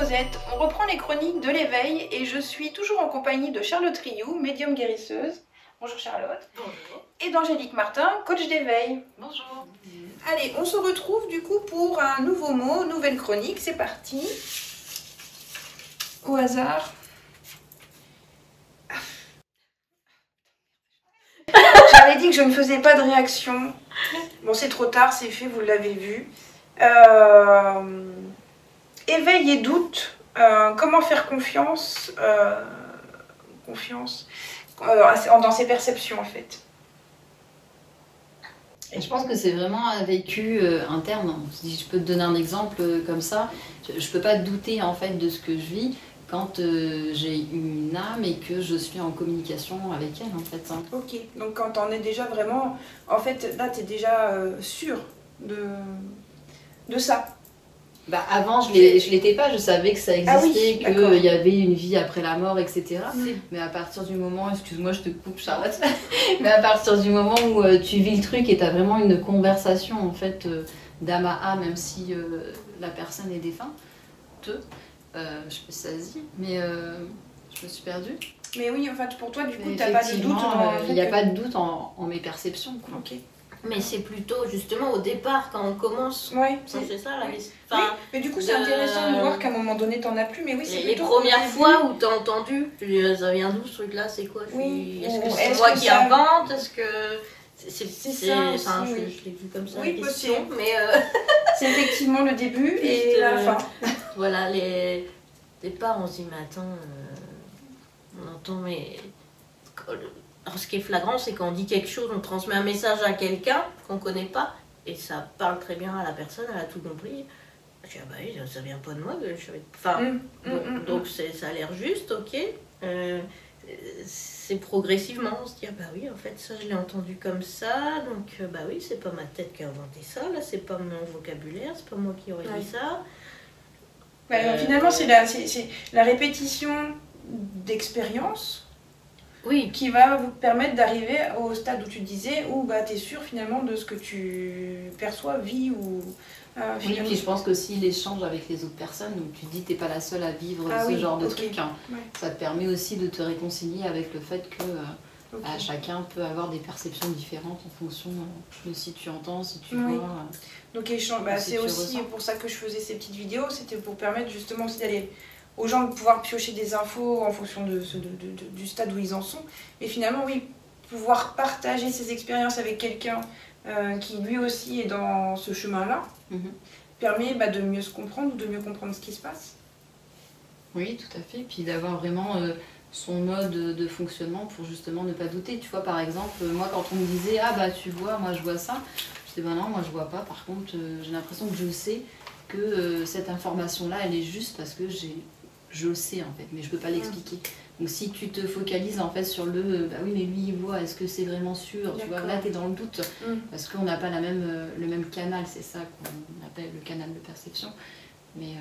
Rosette, on reprend les chroniques de l'éveil et je suis toujours en compagnie de Charlotte Rioux, médium guérisseuse. Bonjour Charlotte. Bonjour. Et d'Angélique Martin, coach d'éveil. Bonjour. Allez, on se retrouve du coup pour un nouveau mot, nouvelle chronique, c'est parti. Au hasard. J'avais dit que je ne faisais pas de réaction. Bon, c'est trop tard, c'est fait, vous l'avez vu. Éveil et doute. Comment faire confiance, dans ses perceptions en fait. Et je pense que c'est vraiment un vécu interne. Si je peux te donner un exemple comme ça, je peux pas douter en fait de ce que je vis quand j'ai une âme et que je suis en communication avec elle en fait. Ok, donc quand on est déjà vraiment, en fait là tu es déjà sûre de ça. Bah avant je l'étais pas, je savais que ça existait, ah oui, qu'il y avait une vie après la mort, etc. Mm. Mais à partir du moment, excuse-moi je te coupe Charlotte, mais à partir du moment où tu vis le truc et tu as vraiment une conversation en fait d'âme à âme, même si la personne est défunte, je sais pas si ça se dit, mais je me suis perdue. Mais oui, en fait pour toi du coup t'as pas de doute dans il n'y a pas de doute en mes perceptions. Quoi. Ok. Mais c'est plutôt justement au départ quand on commence. Ouais, c'est ça la oui. enfin, oui, mais du coup c'est intéressant de voir qu'à un moment donné t'en as plus. Mais oui, c'est les premières fois où t'as entendu, tu dis ça vient d'où ce truc là, c'est quoi? Oui. Est-ce que c'est moi qui invente? Est-ce que c'est ça enfin, aussi, je l'ai vu comme ça. Oui, possible. Mais c'est effectivement le début et la fin. Voilà, les départs on se dit mais attends, on entend mais... Alors, ce qui est flagrant, c'est quand on dit quelque chose, on transmet un message à quelqu'un qu'on ne connaît pas, et ça parle très bien à la personne, elle a tout compris. Je dis, ah bah oui, ça vient pas de moi, je savais... Enfin, donc ça a l'air juste, ok. C'est progressivement, on se dit, ah bah oui, en fait, ça, je l'ai entendu comme ça, donc bah oui, c'est pas ma tête qui a inventé ça, là, c'est pas mon vocabulaire, c'est pas moi qui aurais dit ça. Bah, finalement, c'est la répétition d'expérience. Oui. Qui va vous permettre d'arriver au stade où tu disais, où bah, tu es sûr finalement de ce que tu perçois, vis ou... oui, puis je pense qu'aussi l'échange avec les autres personnes, donc tu te dis t'es pas la seule à vivre genre de truc, hein. Ouais. Ça te permet aussi de te réconcilier avec le fait que chacun peut avoir des perceptions différentes en fonction de si tu entends, si tu vois. Donc échange, c'est aussi pour ça que je faisais ces petites vidéos, c'était pour permettre justement aussi d'aller... aux gens de pouvoir piocher des infos en fonction du stade où ils en sont. Mais finalement, oui, pouvoir partager ses expériences avec quelqu'un qui lui aussi est dans ce chemin-là, permet de mieux se comprendre ou de mieux comprendre ce qui se passe. Oui, tout à fait. Puis d'avoir vraiment son mode de fonctionnement pour justement ne pas douter. Tu vois, par exemple, moi quand on me disait « Ah bah tu vois, moi je vois ça », je disais « Bah non, moi je vois pas. Par contre, j'ai l'impression que je sais que cette information-là, elle est juste parce que je le sais en fait, mais je peux pas l'expliquer. Donc si tu te focalises en fait sur le bah oui mais lui il voit, est-ce que c'est vraiment sûr, tu vois, là tu es dans le doute, parce qu'on n'a pas le même canal, c'est ça qu'on appelle le canal de perception. Mais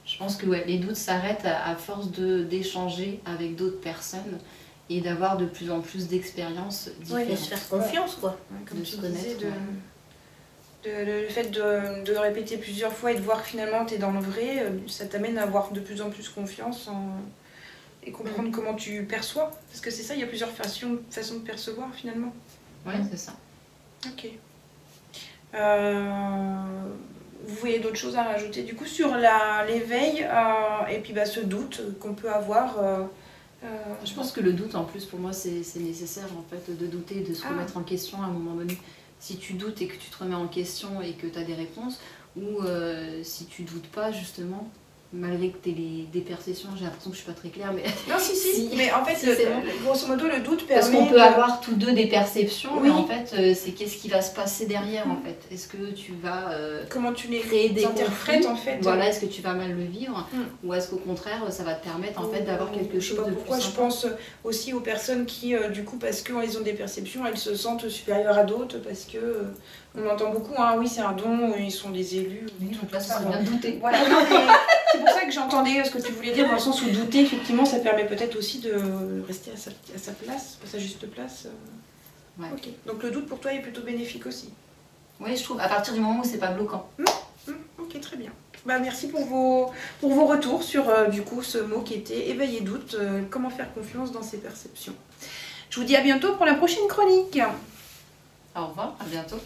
je pense que les doutes s'arrêtent à force d'échanger avec d'autres personnes et d'avoir de plus en plus d'expériences différentes. De se faire confiance quoi. Comme de se connaître. Le fait de répéter plusieurs fois et de voir que finalement tu es dans le vrai, ça t'amène à avoir de plus en plus confiance et comprendre comment tu perçois. Parce que c'est ça, il y a plusieurs façons de percevoir finalement. Oui, c'est ça. Ok. Vous voyez d'autres choses à rajouter du coup sur l'éveil et puis ce doute qu'on peut avoir Je pense que le doute en plus pour moi c'est nécessaire en fait de douter, de se remettre en question à un moment donné. Si tu doutes et que tu te remets en question et que tu as des réponses, ou si tu doutes pas justement, malgré que tu aies des perceptions, j'ai l'impression que je suis pas très claire, mais... Non, si. Mais en fait, grosso modo, le doute permet... Parce qu'on peut avoir tous deux des perceptions, mais en fait, c'est qu'est-ce qui va se passer derrière, en fait. Est-ce que tu vas comment tu les créer des interprètes, en fait. Voilà, est-ce que tu vas mal le vivre, ou est-ce qu'au contraire, ça va te permettre, en fait, d'avoir quelque chose de plus pourquoi je pense aussi aux personnes qui, du coup, parce qu'elles ont des perceptions, elles se sentent supérieures à d'autres, parce que... on entend beaucoup, oui, c'est un don, ils sont des élus. Oui, donc là, ça vient de douter. Voilà, c'est pour ça que j'entendais ce que tu voulais dire, dans le sens où douter, effectivement, ça permet peut-être aussi de rester à sa place, à sa juste place. Ouais. Ok. Donc le doute pour toi est plutôt bénéfique aussi. Oui, je trouve, à partir du moment où c'est pas bloquant. Ok, très bien. Bah, merci pour vos retours sur du coup ce mot qui était éveiller doute, comment faire confiance dans ses perceptions. Je vous dis à bientôt pour la prochaine chronique. Au revoir, à bientôt.